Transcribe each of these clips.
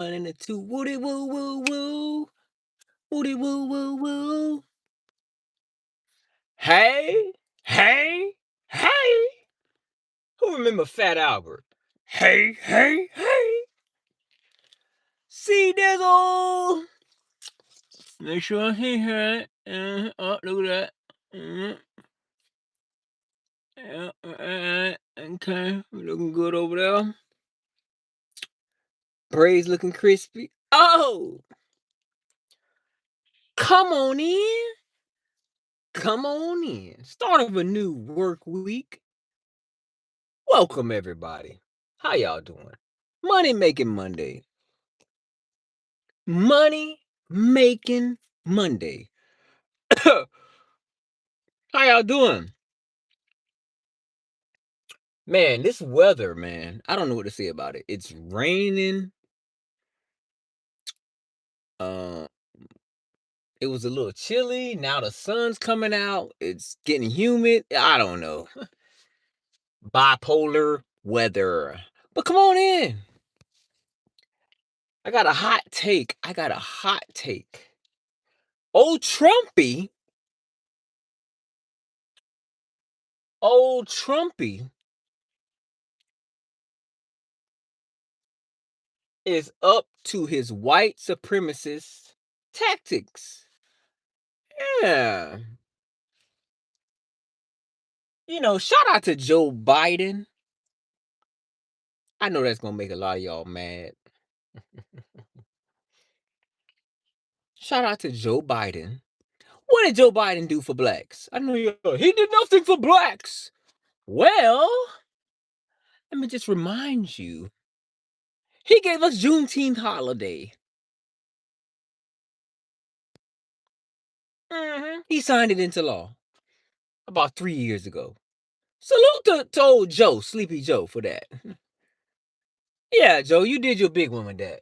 One and a two. Woody woo woo woo. Woody woo woo woo. Hey, hey, hey. Who remember Fat Albert? Hey, hey, hey. See Dizzle. Make sure I see her. Oh, look at that. Yeah, okay. Looking good over there. Braids looking crispy. Oh, come on in. Come on in. Start of a new work week. Welcome, everybody. How y'all doing? Money making Monday. Money making Monday. How y'all doing? Man, this weather, man. I don't know what to say about it. It's raining. Uh, it was a little chilly. Now the sun's coming out. It's getting humid. I don't know. Bipolar weather. But come on in. I got a hot take. Old Trumpy, old Trumpy is up to his white supremacist tactics. Yeah. Shout out to Joe Biden. I know that's gonna make a lot of y'all mad. Shout out to Joe Biden. What did Joe Biden do for blacks? I know he did nothing for blacks. Well, let me just remind you, he gave us Juneteenth holiday. He signed it into law about 3 years ago. Salute to old Joe, Sleepy Joe, for that. Yeah, Joe, you did your big one with that.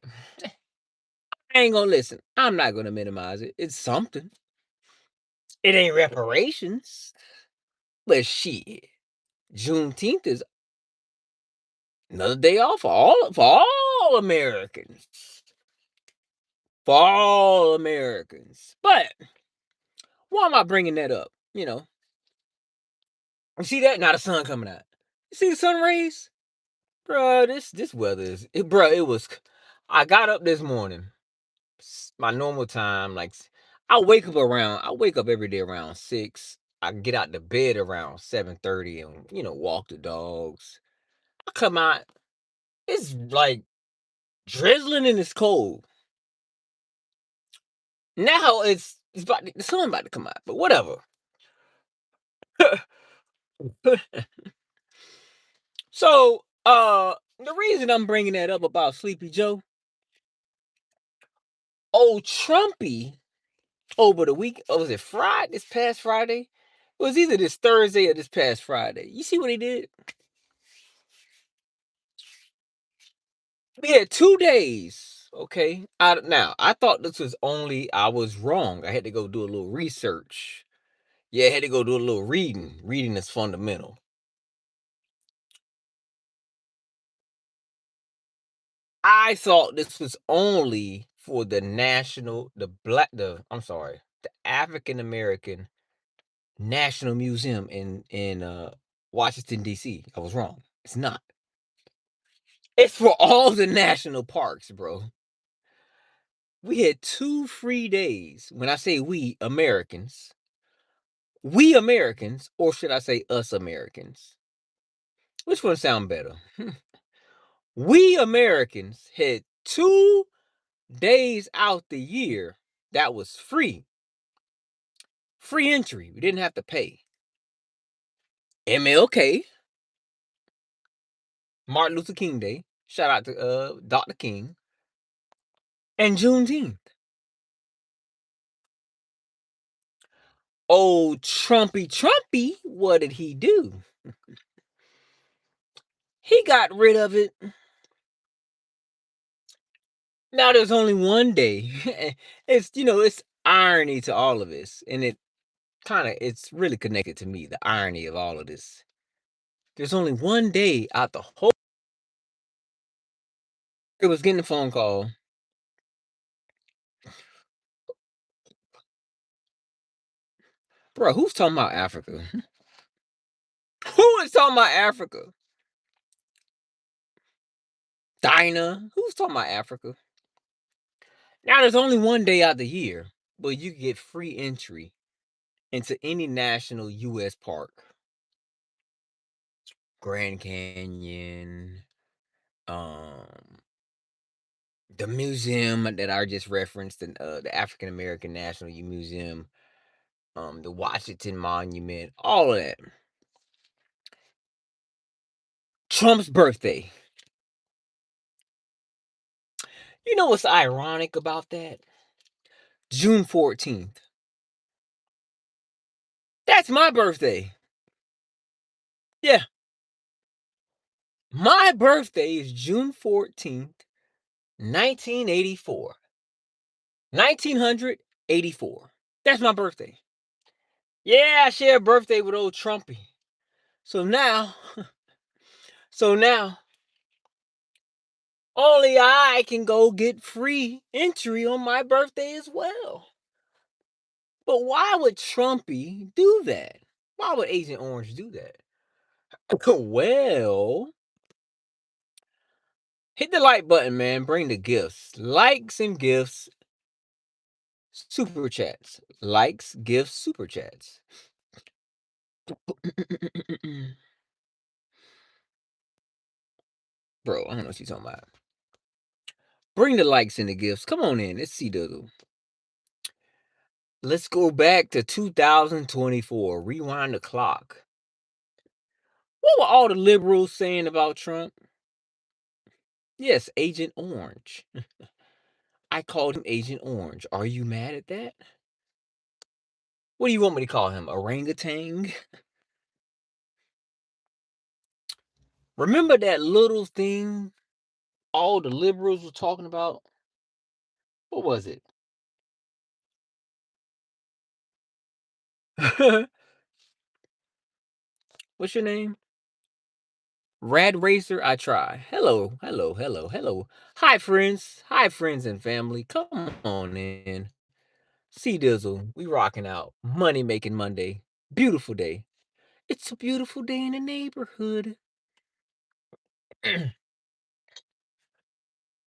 I ain't gonna listen. I'm not gonna minimize it. It's something. It ain't reparations, but shit. Juneteenth is another day off for all Americans. For all Americans. But why am I bringing that up? You see that? Now the sun coming out. You see the sun rays? Bruh, this weather bruh, it was. I got up this morning, my normal time. Like, I wake up every day around 6. I get out the bed around 7:30 and walk the dogs. I come out, it's like drizzling and it's cold. Now the sun about to come out, but whatever. So, the reason I'm bringing that up about Sleepy Joe, old Trumpy, over the week, was it Friday? This past Friday? It was either this Thursday or this past Friday. You see what he did? We had 2 days. Okay. I thought this was only. I was wrong. I had to go do a little research. Yeah, I had to go do a little reading. Reading is fundamental. I thought this was only for the African American National Museum in Washington D.C. I was wrong. It's not. It's for all the national parks, bro. We had 2 free days. When I say we Americans, or should I say us Americans? Which one sound better? We Americans had 2 days out the year that was free. Free entry. We didn't have to pay. MLK, Martin Luther King Day. Shout out to Dr. King. And Juneteenth. Old Trumpy, what did he do? He got rid of it. Now there's only one day. It's irony to all of this. And it's really connected to me, the irony of all of this. There's only one day out the whole. It was getting a phone call. Bro, who's talking about Africa? Who is talking about Africa? Dinah? Who's talking about Africa? Now, there's only one day out the year, but you can get free entry into any national U.S. park. Grand Canyon, um, the museum that I just referenced, the African American National Museum, the Washington Monument, all of that. Trump's birthday. You know what's ironic about that? June 14th. That's my birthday. Yeah, my birthday is June 14th, 1984. 1984. That's my birthday. Yeah, I share a birthday with old Trumpy. So now, so now, only I can go get free entry on my birthday as well. But why would Trumpy do that? Why would Agent Orange do that? Well, hit the like button, man. Bring the gifts. Likes and gifts. Super chats. Likes, gifts, super chats. Bro, I don't know what you're talking about. Bring the likes and the gifts. Come on in. Let's see, Doodle. Let's go back to 2024. Rewind the clock. What were all the liberals saying about Trump? Yes, Agent Orange. I called him Agent Orange. Are you mad at that? What do you want me to call him? Orangutan? Remember that little thing all the liberals were talking about? What was it? What's your name? Rad Racer, I try. Hello, hello, hello, hello. Hi, friends. Hi, friends and family. Come on in. See Dizzle. We rocking out. Money making Monday. Beautiful day. It's a beautiful day in the neighborhood.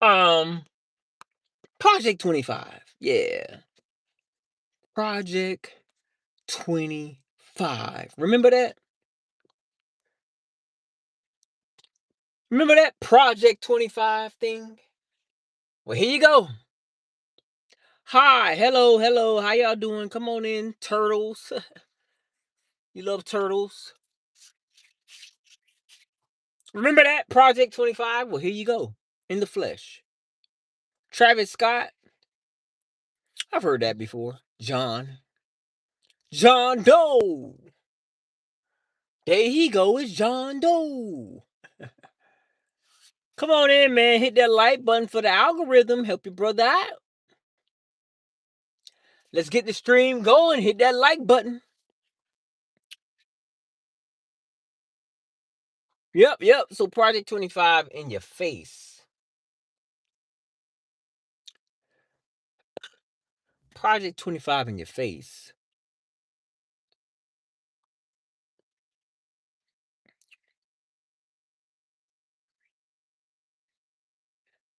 um, Project 25. Yeah. Project 25. Remember that? Remember that Project 25 thing? Well, here you go. Hi, hello, hello. How y'all doing? Come on in, turtles. You love turtles. Remember that Project 25? Well, here you go. In the flesh. Travis Scott. I've heard that before. John Doe. There he go. It's John Doe. Come on in, man. Hit that like button for the algorithm. Help your brother out. Let's get the stream going. Hit that like button. Yep, yep. So Project 25 in your face. Project 25 in your face.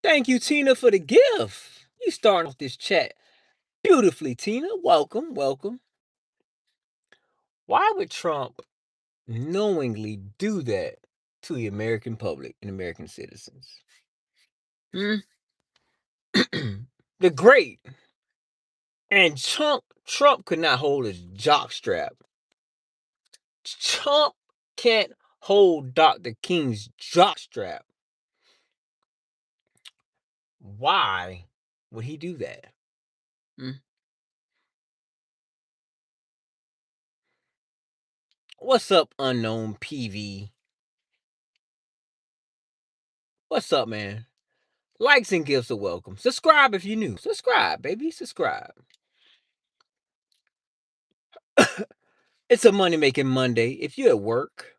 Thank you, Tina, for the gift. You starting off this chat beautifully, Tina. Welcome, welcome. Why would Trump knowingly do that to the American public and American citizens? Hmm? The great and Trump could not hold his jockstrap. Trump can't hold Dr. King's jockstrap. Why would he do that? Hmm? What's up, unknown PV? What's up, man? Likes and gifts are welcome. Subscribe if you're new. Subscribe, baby. Subscribe. It's a money making Monday. If you're at work,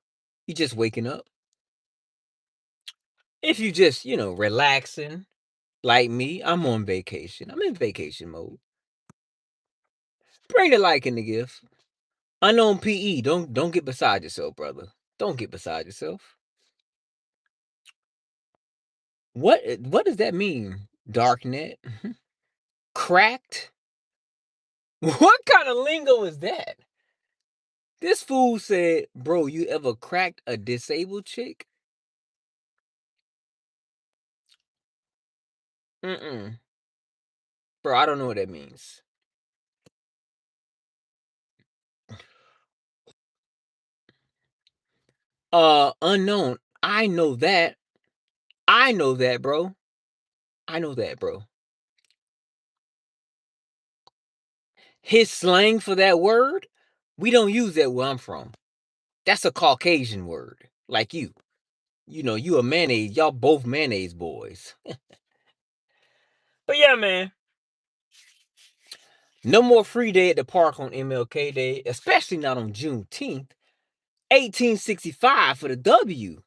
you just waking up. If you just, relaxing like me, I'm on vacation. I'm in vacation mode. Bring the like and the gift. Unknown PE. Don't get beside yourself, brother. Don't get beside yourself. What does that mean? Darknet? Cracked? What kind of lingo is that? This fool said, bro, you ever cracked a disabled chick? Mm-mm. Bro, I don't know what that means. Unknown. I know that. I know that, bro. I know that, bro. His slang for that word, we don't use that where I'm from. That's a Caucasian word. Like you. You know, you a mayonnaise. Y'all both mayonnaise boys. But yeah, man. No more free day at the park on MLK Day, especially not on Juneteenth. 1865 for the W.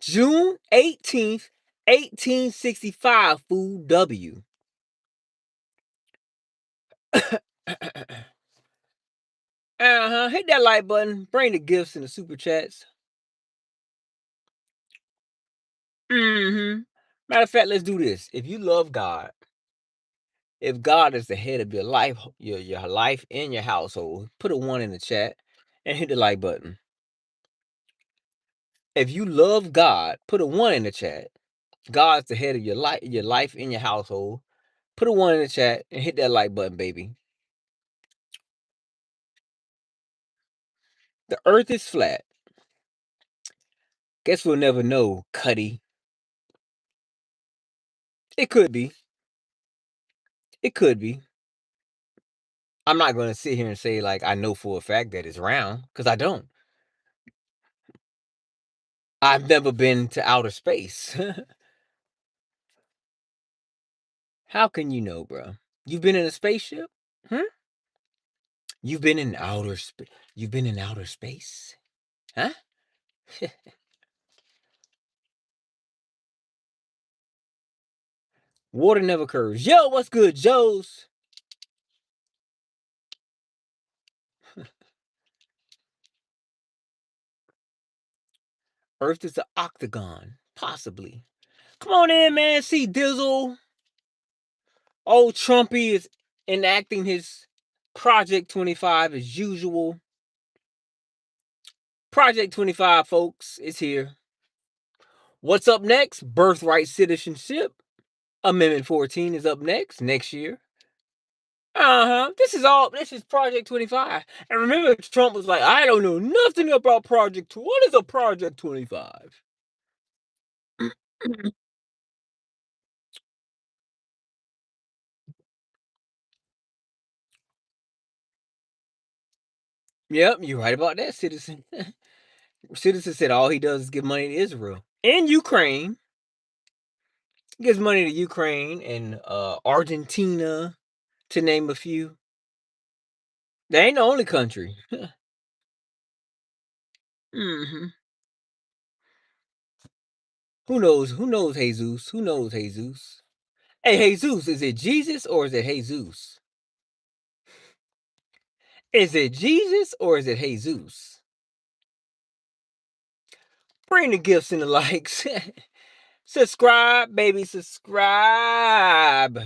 June 18th, 1865, fool W. Hit that like button. Bring the gifts and the super chats. Matter of fact, let's do this. If you love God, if God is the head of your life, your life and your household, put a one in the chat and hit the like button. If you love God, put a one in the chat. God's the head of your life and your household. Put a one in the chat and hit that like button, baby. The earth is flat. Guess we'll never know, Cuddy. It could be. It could be. I'm not going to sit here and say, like, I know for a fact that it's round, because I don't. I've never been to outer space. How can you know, bro? You've been in a spaceship? Hmm? You've been in outer space. You've been in outer space? Huh? Water never curves. Yo, what's good, Joes? Earth is an octagon. Possibly. Come on in, man. See Dizzle. Old Trumpy is enacting his Project 25 as usual. Project 25, folks, is here. What's up next? Birthright citizenship. Amendment 14 is up next year. This is Project 25. And remember, Trump was like, I don't know nothing about Project 2. What is a Project 25? Yep, you're right about that, citizen. Citizen said all he does is give money to Israel. And Ukraine. He gives money to Ukraine and Argentina, to name a few. They ain't the only country. hmm Who knows? Who knows Jesus? Who knows Jesus? Hey, Jesus, is it Jesus or is it Jesus? Is it Jesus or is it Jesus? Bring the gifts and the likes. Subscribe, baby, subscribe.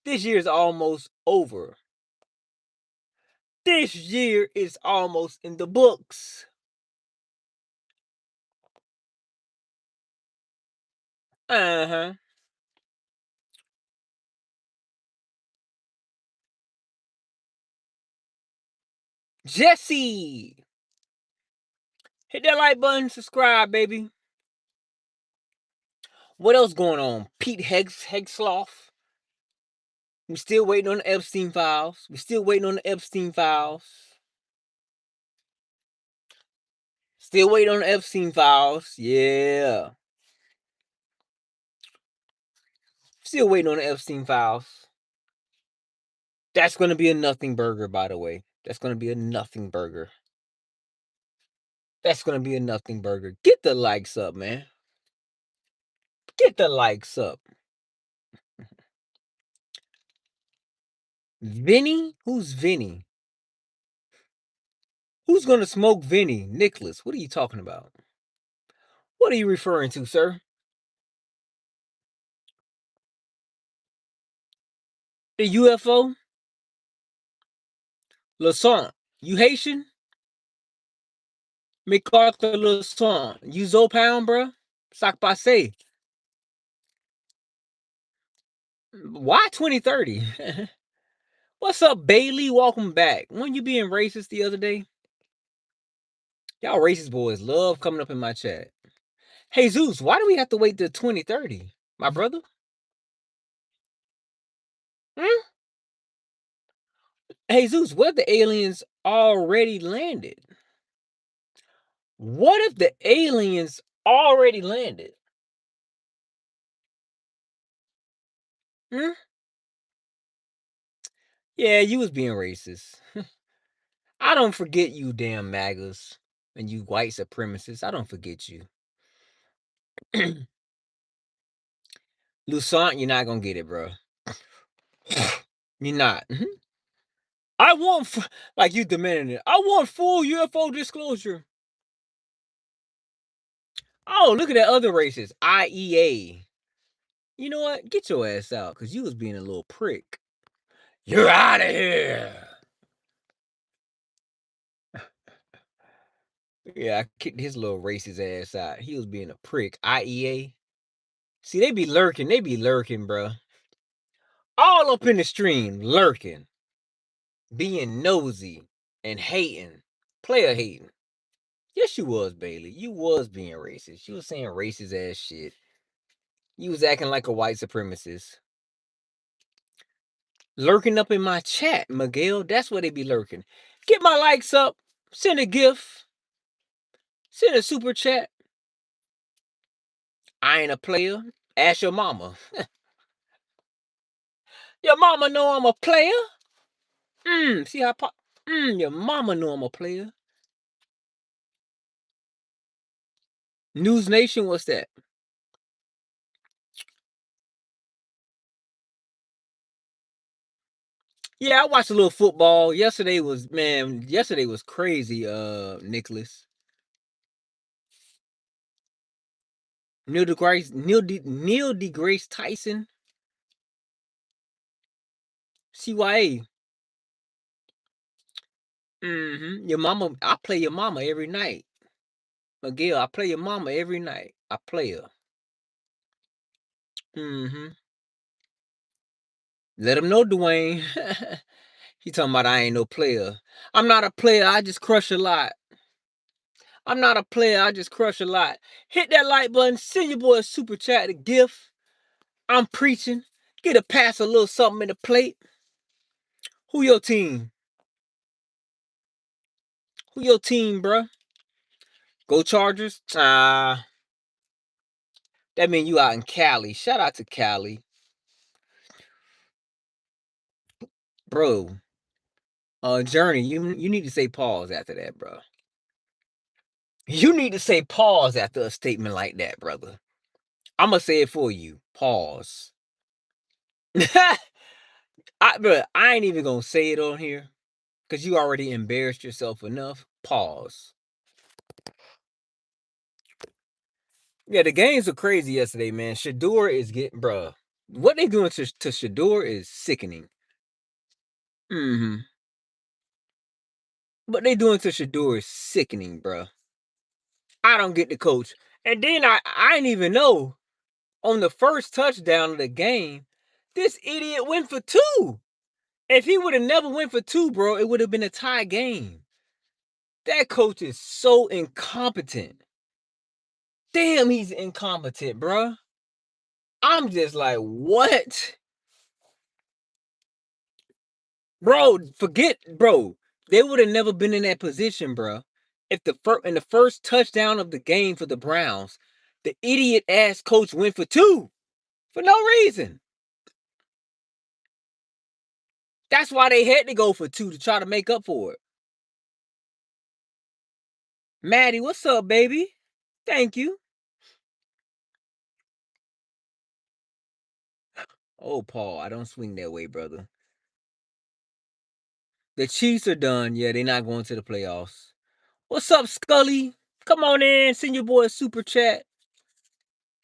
This year is almost over. This year is almost in the books. Uh-huh. Jesse. Hit that like button, subscribe, baby. What else going on? Pete Hegsloff. We still waiting on the Epstein files. We still waiting on the Epstein files. Still waiting on the Epstein files. Yeah. Still waiting on the Epstein files. That's going to be a nothing burger, by the way. That's going to be a nothing burger. That's going to be a nothing burger. Get the likes up, man. Get the likes up. Vinny? Who's Vinny? Who's gonna smoke Vinny? Nicholas, what are you talking about? What are you referring to, sir? The UFO? Laurent. You Haitian? MacArthur Laurent. You Zopound, bruh? Sac passe. Why 2030? What's up, Bailey? Welcome back. When you being racist the other day? Y'all racist boys love coming up in my chat. Hey Zeus, why do we have to wait till 2030? My brother? Hmm? Hey Zeus, what if the aliens already landed? What if the aliens already landed? Hmm? Yeah, you was being racist. I don't forget you damn MAGAs and you white supremacists. I don't forget you. Lusant, you're not gonna get it, bro. You're not. I want, like you demanding it. I want full UFO disclosure. Oh, look at that other racist, IEA. You know what? Get your ass out, cause you was being a little prick. You're out of here. Yeah, I kicked his little racist ass out. He was being a prick. IEA. See, they be lurking. They be lurking, bro. All up in the stream, lurking, being nosy and hating, player hating. Yes, you was, Bailey. You was being racist. You was saying racist ass shit. You was acting like a white supremacist. Lurking up in my chat, Miguel. That's where they be lurking. Get my likes up. Send a GIF. Send a super chat. I ain't a player. Ask your mama. Your mama know I'm a player. See how pop. Your mama know I'm a player. News Nation, what's that? Yeah, I watched a little football. Yesterday was crazy, Nicholas. Neil deGrace Tyson, CYA. Your mama, I play your mama every night. Miguel, I play your mama every night. I play her. Mm-hmm. Let him know, Dwayne. He talking about I ain't no player. I'm not a player. I just crush a lot. I'm not a player. I just crush a lot. Hit that like button. Send your boy a super chat, a gift. I'm preaching. Get a pass, a little something in the plate. Who your team? Who your team, bruh? Go Chargers. That mean you out in Cali. Shout out to Cali, bro. Journey. You need to say pause after that, bro. You need to say pause after a statement like that, brother. I'm gonna say it for you. Pause. I ain't even gonna say it on here because you already embarrassed yourself enough. Pause. Yeah, the games were crazy yesterday, man. Shador is getting, bruh. What they doing to Shador is sickening. Mm-hmm. What they doing to Shador is sickening, bruh. I don't get the coach. And then I didn't even know on the first touchdown of the game, this idiot went for two. If he would have never went for two, bro, it would have been a tie game. That coach is so incompetent. Damn, he's incompetent, bro. I'm just like, what? Bro, forget, bro. They would have never been in that position, bro. If in the first touchdown of the game for the Browns, the idiot ass coach went for two for no reason. That's why they had to go for two to try to make up for it. Maddie, what's up, baby? Thank you. Oh, Paul, I don't swing that way, brother. The Chiefs are done. Yeah, they're not going to the playoffs. What's up, Scully? Come on in. Send your boy a super chat.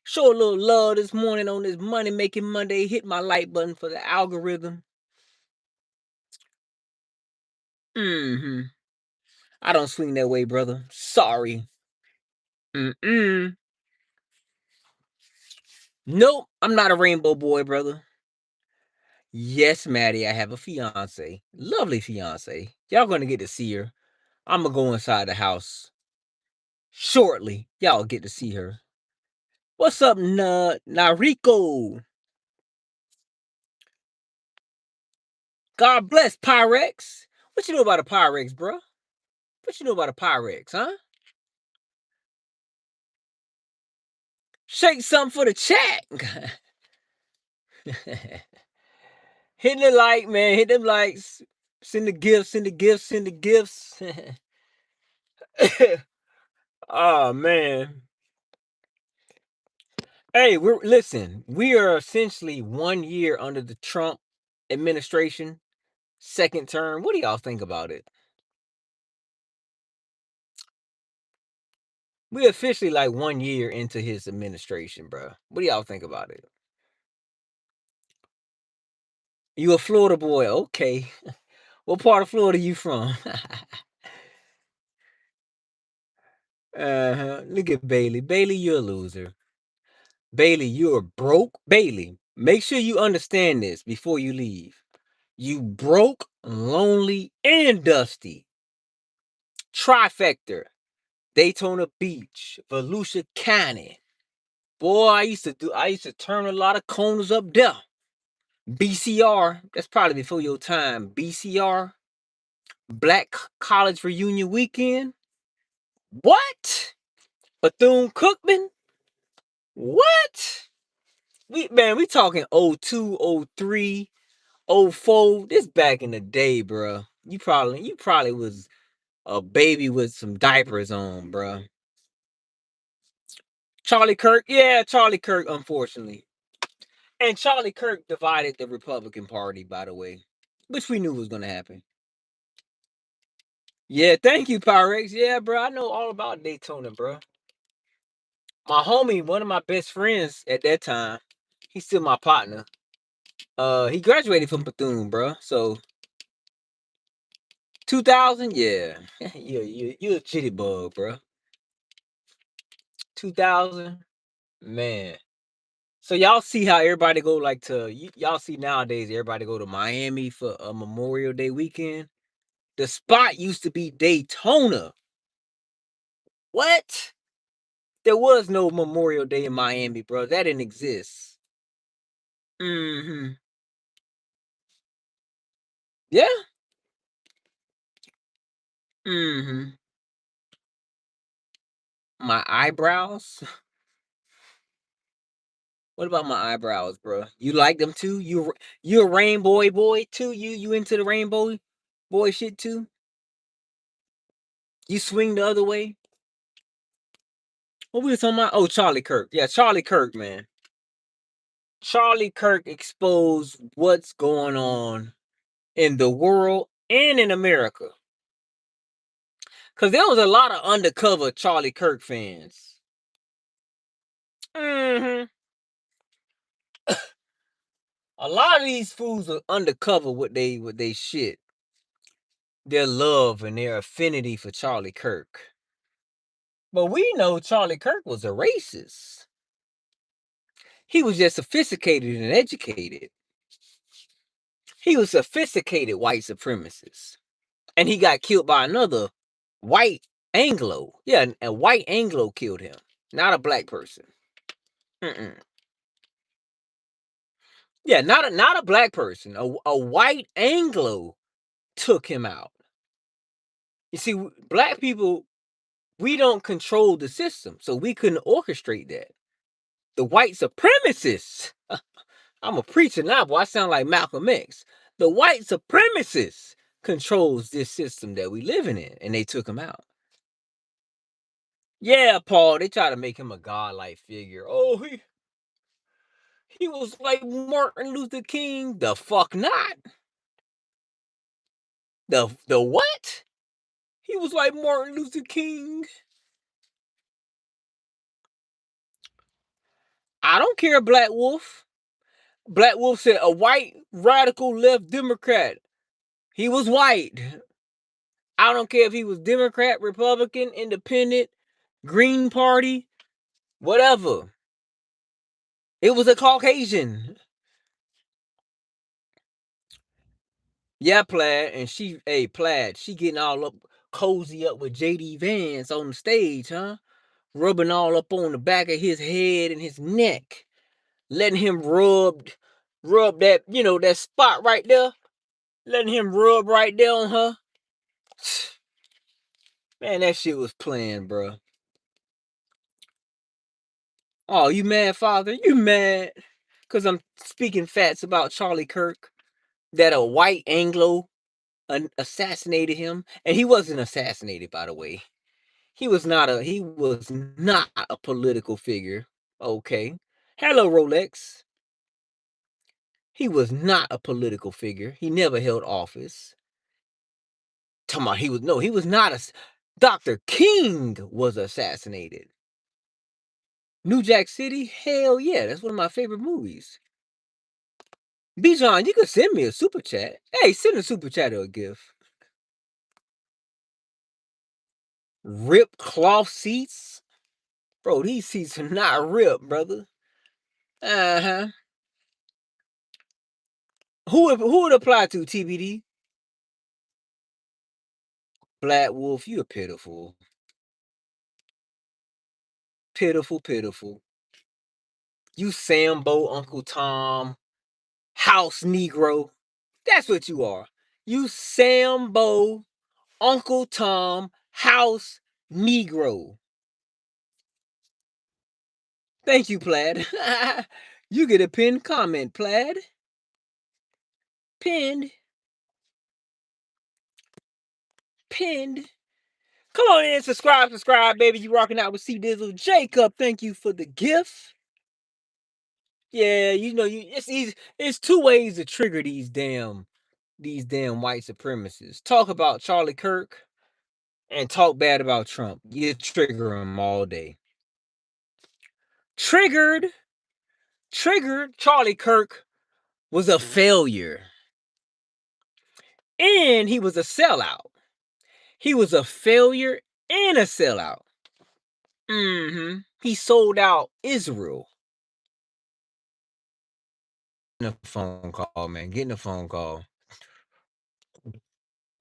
Show a little love this morning on this Money Making Monday. Hit my like button for the algorithm. I don't swing that way, brother. Sorry. Nope, I'm not a rainbow boy, brother. Yes, Maddie, I have a fiance. Lovely fiance. Y'all gonna get to see her. I'm gonna go inside the house shortly. Y'all get to see her. What's up, Nariko? God bless Pyrex. What you know about a Pyrex, bro? What you know about a Pyrex, huh? Shake something for the chat. Hit the like, man. Hit them likes. Send the gifts, send the gifts, send the gifts. Oh man. Hey, we are essentially 1 year under the Trump administration, second term. What do y'all think about it? We officially like 1 year into his administration, bro. What do y'all think about it? You a Florida boy? Okay. What part of Florida you from? Look at Bailey. Bailey, you're a loser. Bailey, you're broke. Bailey, make sure you understand this before you leave. You broke, lonely, and dusty. Trifecta. Daytona Beach, Volusia County. Boy, I used to turn a lot of corners up there. BCR, that's probably before your time. BCR, Black College Reunion Weekend. What? Bethune-Cookman? What? We talking 02, 03, 04. This back in the day, bro. You probably was a baby with some diapers on, bro. Charlie Kirk, yeah, Charlie Kirk, unfortunately. And Charlie Kirk divided the Republican Party, by the way, which we knew was going to happen. Yeah, thank you, Pyrex. Yeah, bro, I know all about Daytona, bro. My homie, one of my best friends at that time, he's still my partner. He graduated from Bethune, bro. So 2000, yeah, you a jitterbug, bro. 2000, man. So y'all see how everybody go y'all see nowadays everybody go to Miami for a Memorial Day weekend. The spot used to be Daytona. What? There was no Memorial Day in Miami, bro. That didn't exist. Mm-hmm. Yeah. Mm-hmm. My eyebrows. What about my eyebrows, bro? You like them too? You a rainbow boy too? You into the rainbow boy shit too? You swing the other way? What we was talking about? Oh, Charlie Kirk. Yeah, Charlie Kirk, man. Charlie Kirk exposed what's going on in the world and in America. Because there was a lot of undercover Charlie Kirk fans. Mm-hmm. A lot of these fools are undercover with they shit. Their love and their affinity for Charlie Kirk. But we know Charlie Kirk was a racist. He was just sophisticated and educated. He was sophisticated white supremacist. And he got killed by another white Anglo. Yeah, a white Anglo killed him, not a black person. Mm-mm. Yeah, not a black person. A white Anglo took him out. You see, black people, we don't control the system, so we couldn't orchestrate that. The white supremacists. I'm a preacher now, boy. I sound like Malcolm X. The white supremacists controls this system that we living in, and they took him out. Yeah, Paul. They try to make him a godlike figure. Oh, he was like Martin Luther King. The fuck not. The what? He was like Martin Luther King. I don't care, Black Wolf. Black Wolf said a white radical left Democrat. He was white. I don't care if he was Democrat, Republican, Independent, Green Party, whatever. It was a Caucasian. Yeah, Plaid, and Plaid, she getting all up cozy up with JD Vance on the stage, huh? Rubbing all up on the back of his head and his neck, letting him rub that, that spot right there, letting him rub right there on her. Man, that shit was playing, bro. Oh, you mad, father? You mad? Because I'm speaking facts about Charlie Kirk, that a white Anglo assassinated him. And he wasn't assassinated, by the way. He was not a political figure. Okay. Hello, Rolex. He was not a political figure. He never held office. Talking about he was not a Dr. King was assassinated. New Jack City? Hell yeah, that's one of my favorite movies. Bijan, you can send me a super chat. Hey, send a super chat or a gift. Rip cloth seats? Bro, these seats are not ripped, brother. Uh-huh. Who would apply to, TBD? Black Wolf, you're pitiful. Pitiful, pitiful. You Sambo, Uncle Tom, house Negro. That's what you are. You Sambo, Uncle Tom, house Negro. Thank you, Plaid. You get a pinned comment, Plaid. Pinned. Pinned. Come on in, subscribe, baby. You rocking out with C Dizzle. Jacob, thank you for the gift. Yeah, it's easy. It's two ways to trigger these damn white supremacists. Talk about Charlie Kirk and talk bad about Trump. You trigger them all day. Triggered. Charlie Kirk was a failure. And he was a sellout. He was a failure and a sellout. He sold out Israel. Getting a phone call, man. Getting a phone call.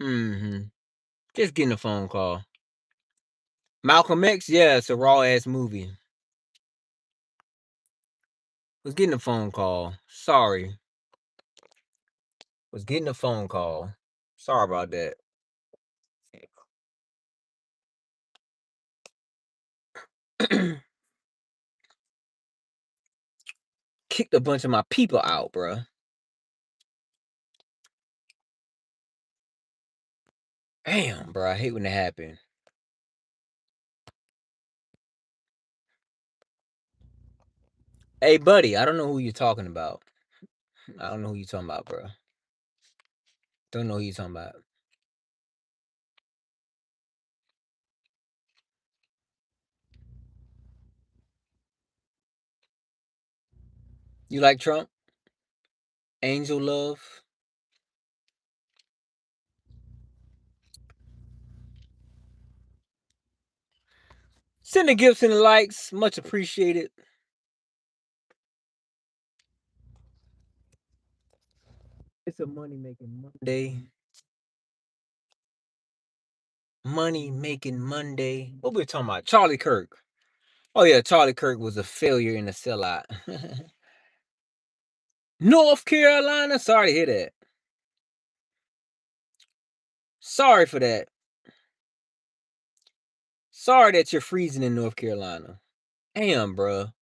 Just getting a phone call. Malcolm X, yeah, it's a raw ass movie. Was getting a phone call. Sorry. Was getting a phone call. Sorry about that. Kicked a bunch of my people out, bruh. Damn, bro. I hate when it happen. Hey, buddy, I don't know who you're talking about. I don't know who you're talking about, bro. Don't know who you're talking about. You like Trump? Angel Love? Send the gifts and the likes. Much appreciated. It's a money making Monday. Money making Monday. What we talking about? Charlie Kirk. Oh yeah, Charlie Kirk was a failure and a sellout. North Carolina. Sorry to hear that. Sorry for that. Sorry that you're freezing in North Carolina. Damn, bruh.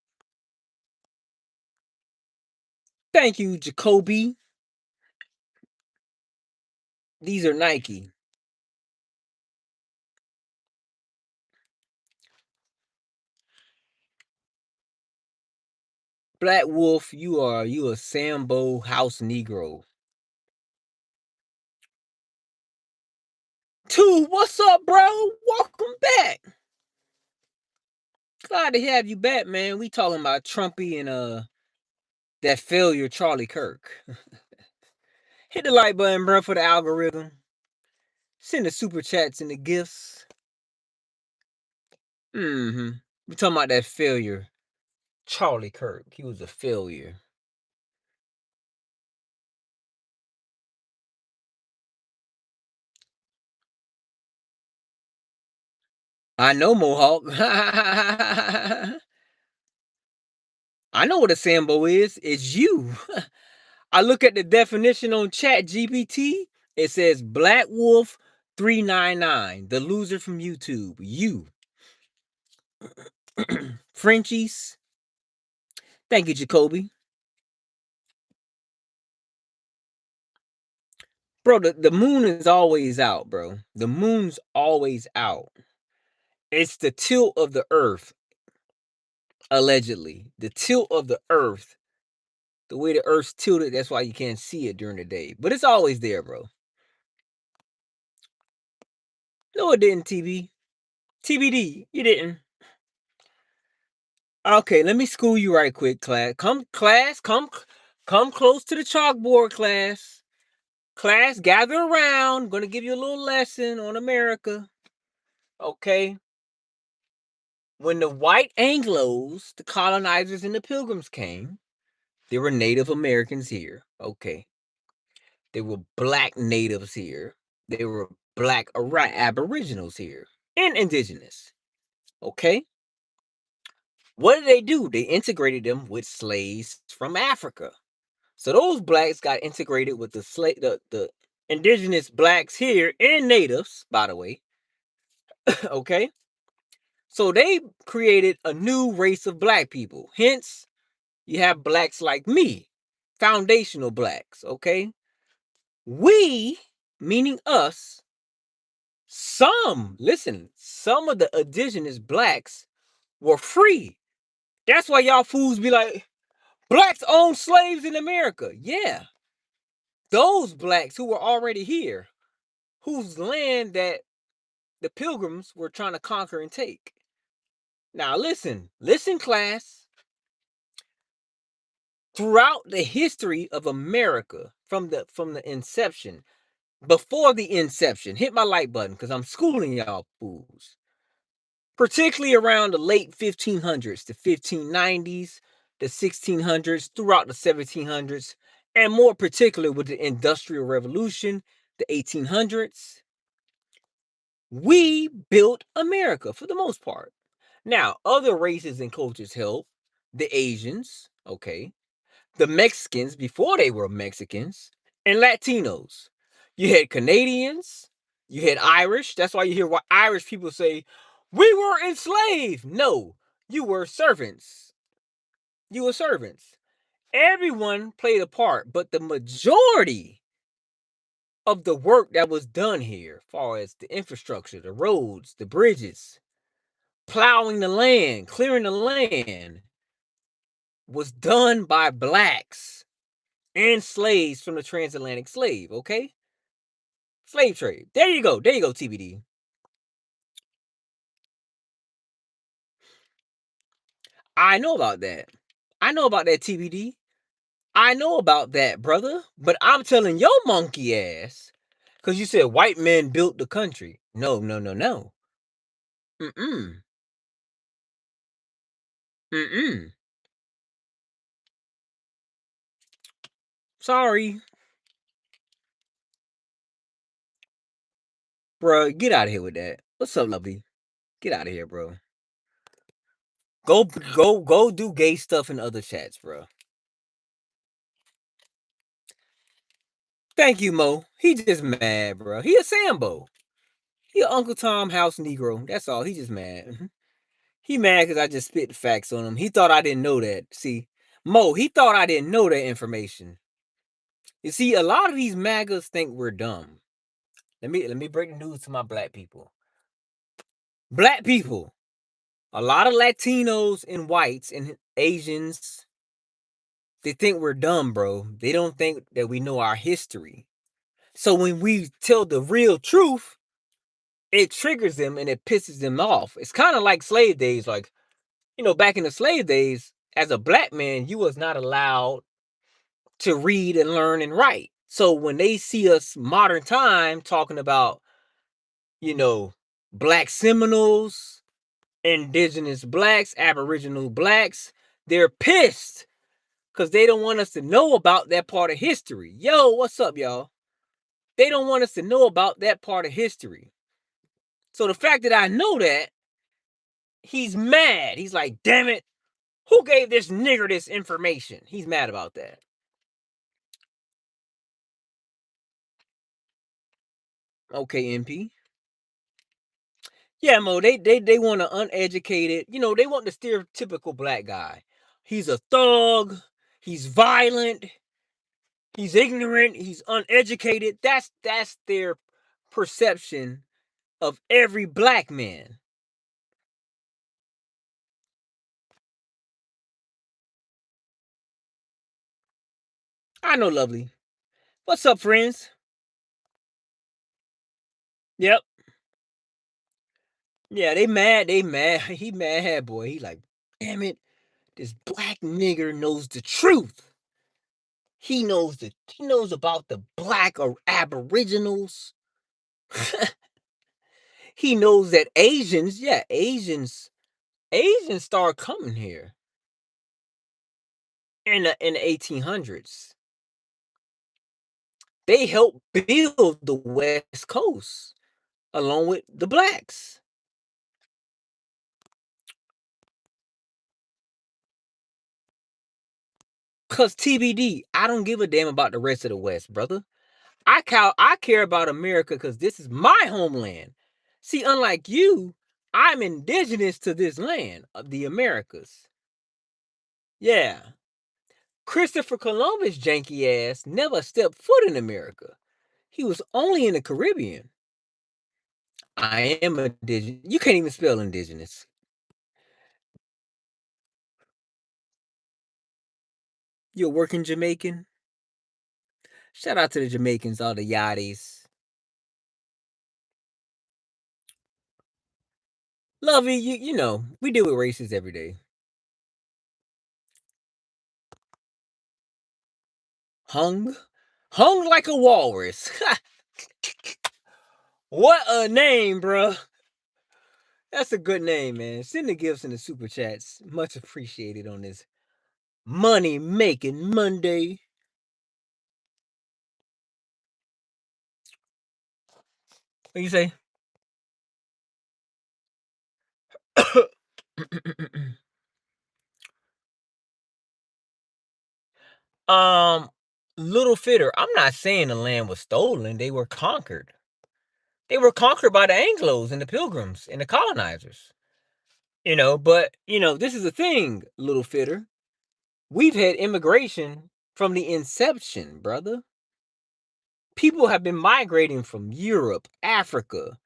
Thank you, Jacoby. These are Nike. Black Wolf, you a Sambo house Negro. Two, what's up, bro? Welcome back. Glad to have you back, man. We talking about Trumpy and that failure Charlie Kirk. Hit the like button, bro, for the algorithm. Send the super chats and the gifts. We talking about that failure Charlie Kirk. He was a failure. I know, Mohawk. I know what a Sambo is. It's you. I look at the definition on Chat GPT. It says Black Wolf 399, the loser from YouTube. You. Frenchies. Thank you, Jacoby. Bro, the moon is always out, bro. The moon's always out. It's the tilt of the earth, allegedly. The tilt of the earth. The way the earth's tilted, that's why you can't see it during the day. But it's always there, bro. No, it didn't, TB. TBD, you didn't. Okay, let me school you right quick, class. Come close to the chalkboard, class. Class, gather around. I'm gonna give you a little lesson on America. Okay. When the white Anglos, the colonizers and the pilgrims came, there were Native Americans here. Okay. There were black natives here. There were black aboriginals here. And indigenous. Okay. What did they do? They integrated them with slaves from Africa. So those blacks got integrated with the indigenous blacks here and natives, by the way. Okay. So they created a new race of black people. Hence, you have blacks like me, foundational blacks. Okay. We, meaning us, some of the indigenous blacks were free. That's why y'all fools be like, blacks own slaves in America. Yeah. Those blacks who were already here, whose land that the pilgrims were trying to conquer and take. Now listen, class. Throughout the history of America, from the inception, before the inception, hit my like button because I'm schooling y'all fools. Particularly around the late 1500s, the 1590s, the 1600s, throughout the 1700s, and more particular with the Industrial Revolution, the 1800s. We built America for the most part. Now, other races and cultures help. The Asians, okay. The Mexicans before they were Mexicans, and Latinos. You had Canadians, you had Irish. That's why you hear what Irish people say, we were enslaved. No, you were servants. You were servants. Everyone played a part, but the majority of the work that was done here, as far as the infrastructure, the roads, the bridges, plowing the land, clearing the land, was done by blacks and slaves from the transatlantic slave, okay? Slave trade. There you go, TBD. I know about that. I know about that, TBD. I know about that, brother. But I'm telling your monkey ass, because you said white men built the country. No, no, no, no. Mm-mm. Mm-mm. Sorry. Bro, get out of here with that. What's up, lovey? Get out of here, bro. Go do gay stuff in other chats, bro. Thank you, Mo. He just mad, bro. He a Sambo. He a Uncle Tom House Negro. That's all. He just mad. He mad because I just spit the facts on him. He thought I didn't know that. See, Mo, he thought I didn't know that information. You see, a lot of these MAGAs think we're dumb. Let me break the news to my black people. Black people, a lot of Latinos and whites and Asians, they think we're dumb, bro. They don't think that we know our history. So when we tell the real truth, it triggers them and it pisses them off. It's kind of like slave days. Like, back in the slave days, as a black man, you was not allowed to read and learn and write. So when they see us modern time talking about, you know, black Seminoles, indigenous blacks, aboriginal blacks, they're pissed because they don't want us to know about that part of history. Yo, what's up, y'all? They don't want us to know about that part of history. So the fact that I know that, he's mad. He's like, damn it, who gave this nigger this information? He's mad about that. Okay, MP. Yeah, Mo, they want an uneducated, they want the stereotypical black guy. He's a thug, he's violent, he's ignorant, he's uneducated. That's their perception of every black man. I know, lovely. What's up, friends? Yep. Yeah, they mad. He mad, boy. He like, damn it, this black nigger knows the truth. He knows about the black or aboriginals. He knows that Asians, yeah, Asians start coming here in the 1800s. They helped build the West Coast along with the blacks. Cause TBD, I don't give a damn about the rest of the West, brother. I care about America because this is my homeland. See, unlike you, I'm indigenous to this land of the Americas. Yeah. Christopher Columbus janky ass never stepped foot in America. He was only in the Caribbean. I am indigenous. You can't even spell indigenous. You're a working Jamaican. Shout out to the Jamaicans, all the yachties. Lovey, you know, we deal with races every day. Hung? Hung like a walrus. What a name, bruh. That's a good name, man. Send the gifts in the super chats. Much appreciated on this money making Monday. What you say? um, Little Fitter. I'm not saying the land was stolen. They were conquered. They were conquered by the Anglos and the Pilgrims and the colonizers. But this is the thing, Little Fitter. We've had immigration from the inception, brother. People have been migrating from Europe, Africa,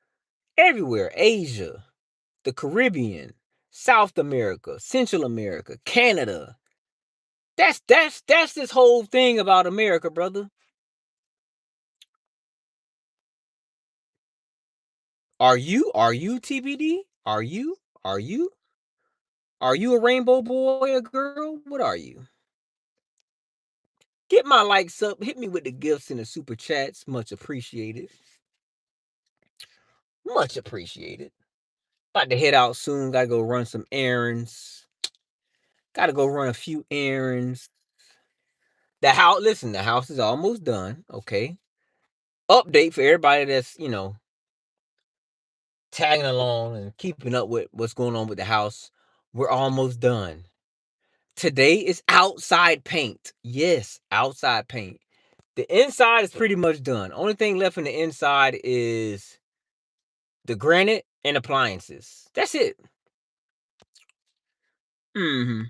everywhere, Asia, the Caribbean, South America, Central America, Canada. That's this whole thing about America, brother. Are you TBD? Are you a rainbow boy or girl? What are you? Get my likes up. Hit me with the gifts and the super chats. Much appreciated. Much appreciated. About to head out soon. Gotta go run some errands. Gotta go run a few errands. The house is almost done. Okay. Update for everybody that's, tagging along and keeping up with what's going on with the house. We're almost done. Today is outside paint. Yes, outside paint. The inside is pretty much done. Only thing left in the inside is the granite and appliances. That's it. Mm-hmm.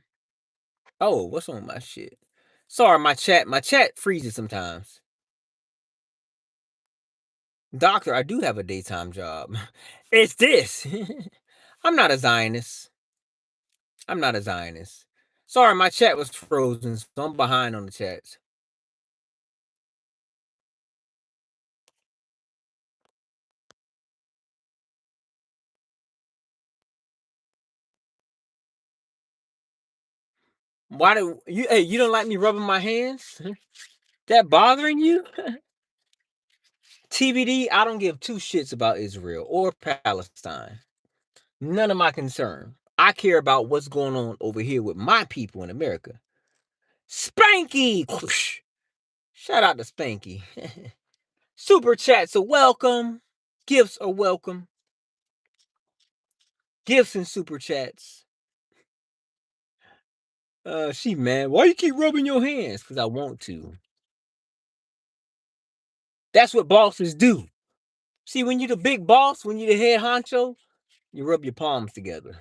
Oh, what's on my shit? Sorry, my chat freezes sometimes. Doctor, I do have a daytime job. It's this. I'm not a Zionist. I'm not a Zionist. Sorry, my chat was frozen, so I'm behind on the chats. Why do you? Hey, you don't like me rubbing my hands? That bothering you? TBD. I don't give two shits about Israel or Palestine. None of my concern. I care about what's going on over here with my people in America. Spanky! Shout out to Spanky. Super chats are welcome. Gifts are welcome. Gifts and super chats. She mad. Why you keep rubbing your hands? Because I want to. That's what bosses do. See, when you're the big boss, when you're the head honcho, you rub your palms together.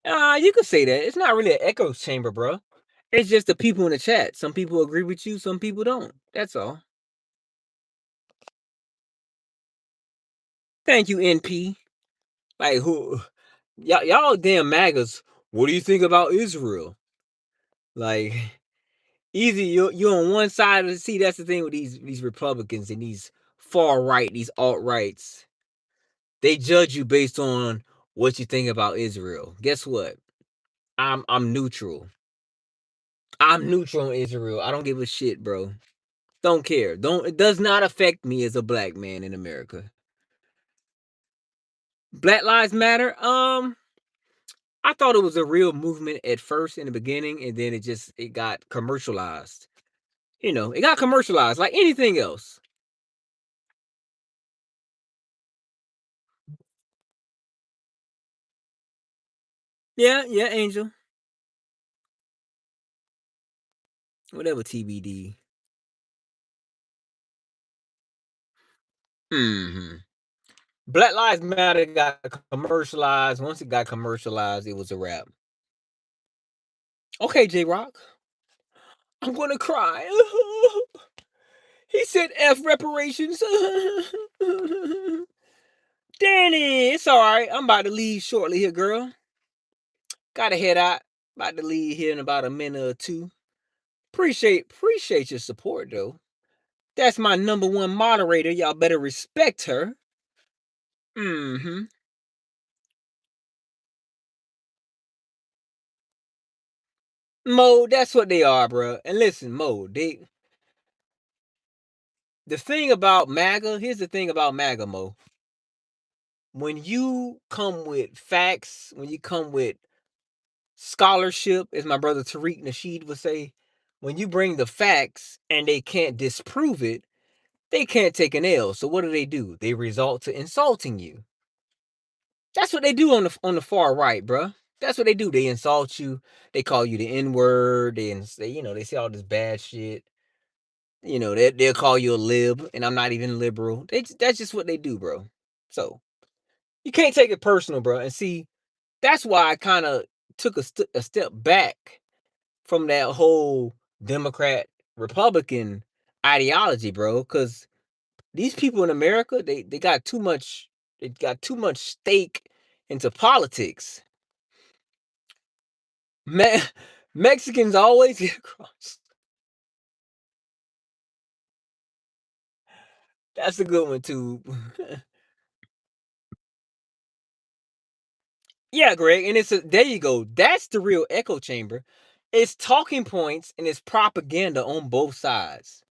You could say that. It's not really an echo chamber, bro. It's just the people in the chat. Some people agree with you, some people don't. That's all. Thank you, NP. Like who y'all damn MAGAs. What do you think about Israel? Like easy, you're on one side of the sea. That's the thing with these Republicans and these far right, these alt rights. They judge you based on what you think about Israel. Guess what? I'm neutral. I'm neutral on Israel. I don't give a shit, bro. Don't care. Don't It does not affect me as a black man in America. Black Lives Matter. I thought it was a real movement at first in the beginning, and then it got commercialized. It got commercialized like anything else. Yeah, yeah, Angel. Whatever TBD. Black Lives Matter got commercialized. Once it got commercialized, it was a wrap. Okay, J Rock. I'm gonna cry. He said F reparations. Danny, it's all right. I'm about to leave shortly here, girl. Gotta head out. About to leave here in about a minute or two. Appreciate your support though. That's my number one moderator. Y'all better respect her. Mm-hmm. Mo, that's what they are, bro. And listen, Mo, the thing about MAGA, here's the thing about MAGA, Mo. When you come with facts, when you come with scholarship, as my brother Tariq Nasheed would say, when you bring the facts and they can't disprove it, they can't take an L. So what do? They resort to insulting you. That's what they do on the far right, bruh. That's what they do. They insult you. They call you the N word. They say all this bad shit. They'll call you a lib, and I'm not even liberal. That's just what they do, bro. So you can't take it personal, bro. And see, that's why I kind of took a step back from that whole Democrat Republican ideology, bro. Because these people in America, they got too much. They got too much stake into politics. Me- Mexicans always get across. That's a good one too. Yeah, Greg, and there you go. That's the real echo chamber. It's talking points and it's propaganda on both sides.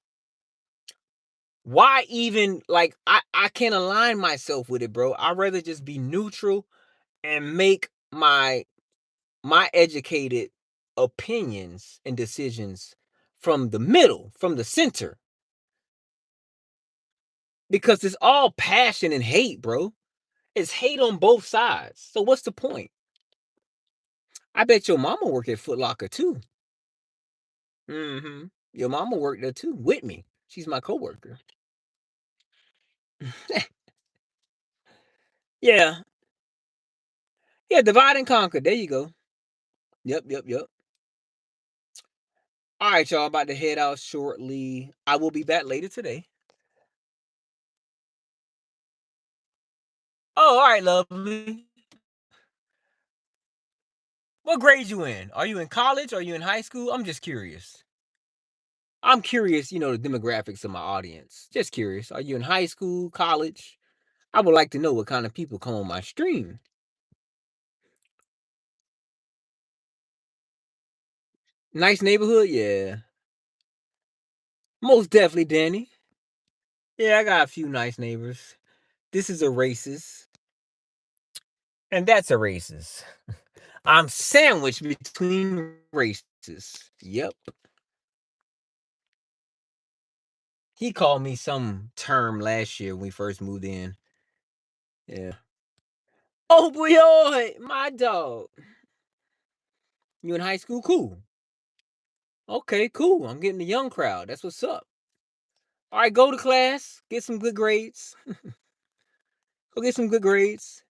Why even like I can't align myself with it, bro. I'd rather just be neutral and make my educated opinions and decisions from the middle, from the center. Because it's all passion and hate, bro. It's hate on both sides. So what's the point? I bet your mama work at Foot Locker too. Your mama worked there too with me. She's my coworker. Yeah. Yeah, divide and conquer. There you go. Yep, yep, yep. All right, y'all. About to head out shortly. I will be back later today. Oh, all right, lovely. What grade you in? Are you in college? Are you in high school? I'm just curious. I'm curious, the demographics of my audience. Just curious. Are you in high school, college? I would like to know what kind of people come on my stream. Nice neighborhood, yeah. Most definitely, Danny. Yeah, I got a few nice neighbors. This is a racist, and that's a racist. I'm sandwiched between races. Yep. He called me some term last year when we first moved in. Yeah. Oh boy, my dog. You in high school? Cool. Okay, cool. I'm getting the young crowd. That's what's up. All right, go to class, get some good grades. Go get some good grades.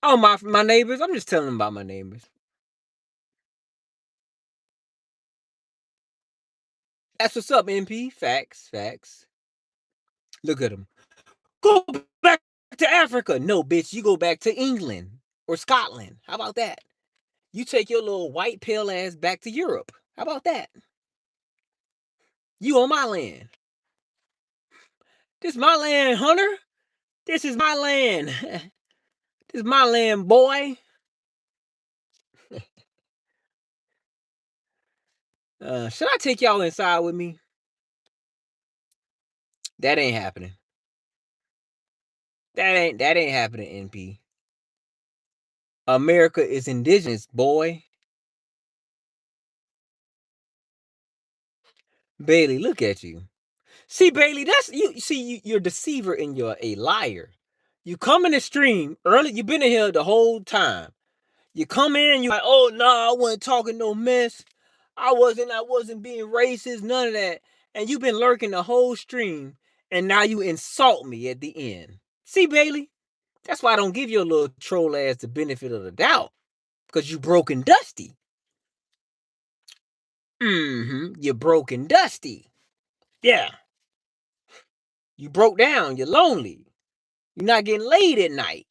Oh, my neighbors. I'm just telling them about my neighbors. That's what's up, MP. Facts, facts. Look at them. Go back to Africa. No, bitch, you go back to England or Scotland. How about that? You take your little white pale ass back to Europe. How about that? You on my land. This my land, Hunter. This is my land. This is my land, boy. Should I take y'all inside with me? That ain't happening. That ain't happening, NP. America is indigenous, boy. Bailey, look at you. See, Bailey, that's you. See, you're a deceiver and you're a liar. You come in the stream early. You've been in here the whole time. You come in, you like, oh no, I wasn't talking no mess. I wasn't being racist, none of that. And you've been lurking the whole stream, and now you insult me at the end. See, Bailey, that's why I don't give your little troll ass the benefit of the doubt, because you broken dusty. You're broken dusty. Yeah, you broke down. You're lonely. You're not getting laid at night.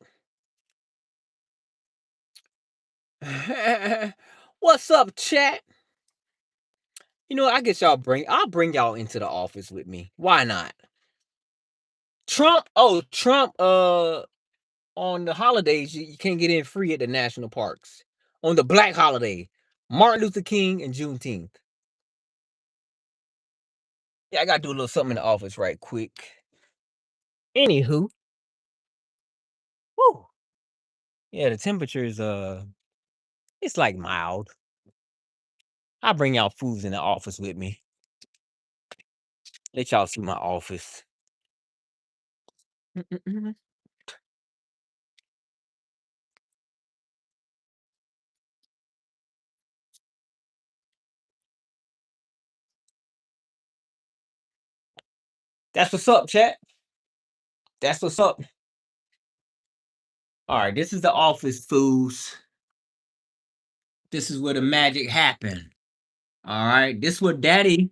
What's up, chat? You know, I guess I'll bring y'all into the office with me. Why not? Trump, on the holidays, you can't get in free at the national parks. On the black holiday, Martin Luther King and Juneteenth. Yeah, I gotta do a little something in the office right quick. Anywho, woo. Yeah, the temperature is it's like mild. I'll bring y'all foods in the office with me. Let y'all see my office. That's what's up, chat. That's what's up. All right, this is the office, fools. This is where the magic happened. All right, this is where Daddy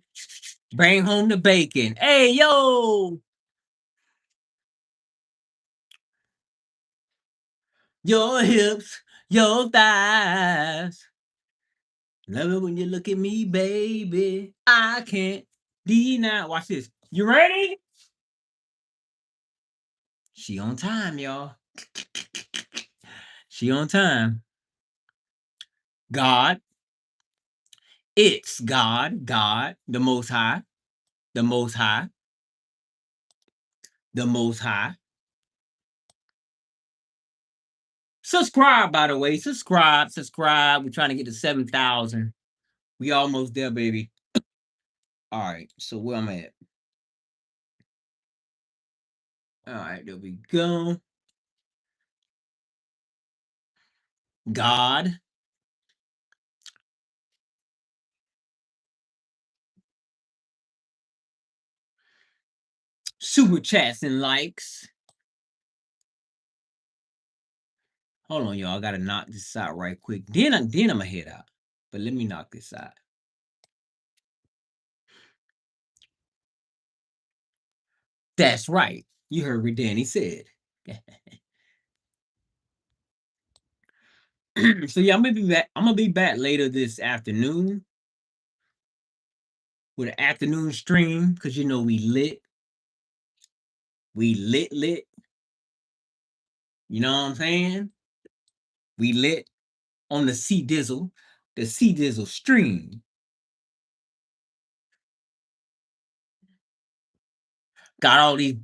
bring home the bacon. Hey, yo, your hips, your thighs. Love it when you look at me, baby. I can't deny. Watch this. You ready? She on time, y'all. She on time. God, it's God, the Most High, the Most High, the Most High. Subscribe, by the way. Subscribe. We're trying to get to 7,000. We almost there, baby. All right. So where I'm at? All right, there we go. God. Super chats and likes. Hold on, y'all. I gotta knock this out right quick. Then I'm gonna head out. But let me knock this out. That's right. You heard what Danny said. So yeah, I'm gonna be back. I'm gonna be back later this afternoon with an afternoon stream because you know we lit. We lit. You know what I'm saying? We lit on the C Dizzle. The C Dizzle stream. Got all these.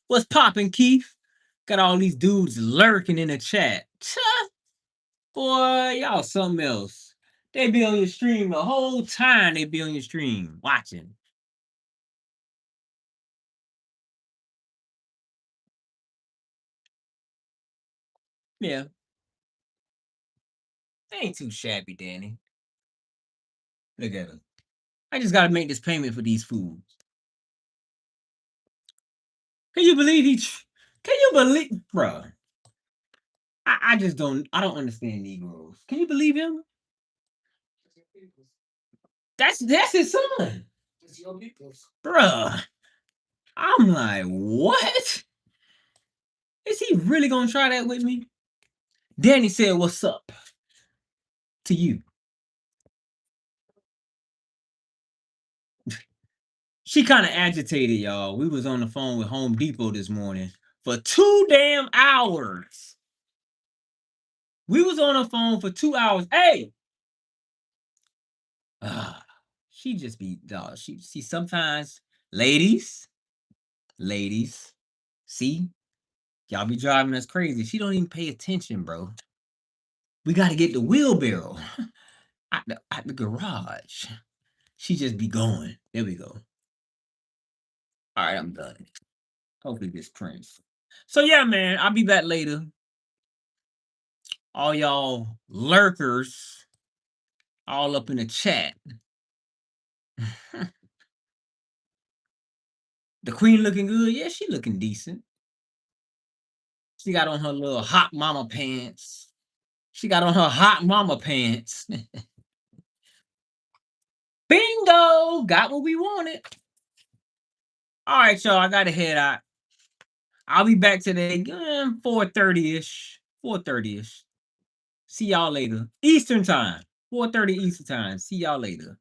What's popping, Keith? Got all these dudes lurking in the chat. Boy, y'all something else. They be on your stream the whole time. They be on your stream watching. Yeah. They ain't too shabby, Danny. Look at them. I just gotta make this payment for these foods. Can you believe can you believe, bruh? I just don't. I don't understand Negroes. Can you believe him? That's his son. It's your people's. Bruh. I'm like, what? Is he really gonna try that with me? Danny said, "What's up?" to you. She kind of agitated, y'all. We was on the phone with Home Depot this morning for 2 damn hours. We was on the phone for 2 hours. Hey, she just be dog. She see sometimes, ladies, see, y'all be driving us crazy. She don't even pay attention, bro. We got to get the wheelbarrow out the garage. She just be going. There we go. All right, I'm done. Hopefully this prints. So yeah, man, I'll be back later. All y'all lurkers, all up in the chat. The queen looking good? Yeah, she looking decent. She got on her little hot mama pants. She got on her hot mama pants. Bingo! Got what we wanted. All right, y'all. I gotta head out. I'll be back today, 4:30ish. 4:30ish. See y'all later. Eastern time. 4:30 Eastern time. See y'all later.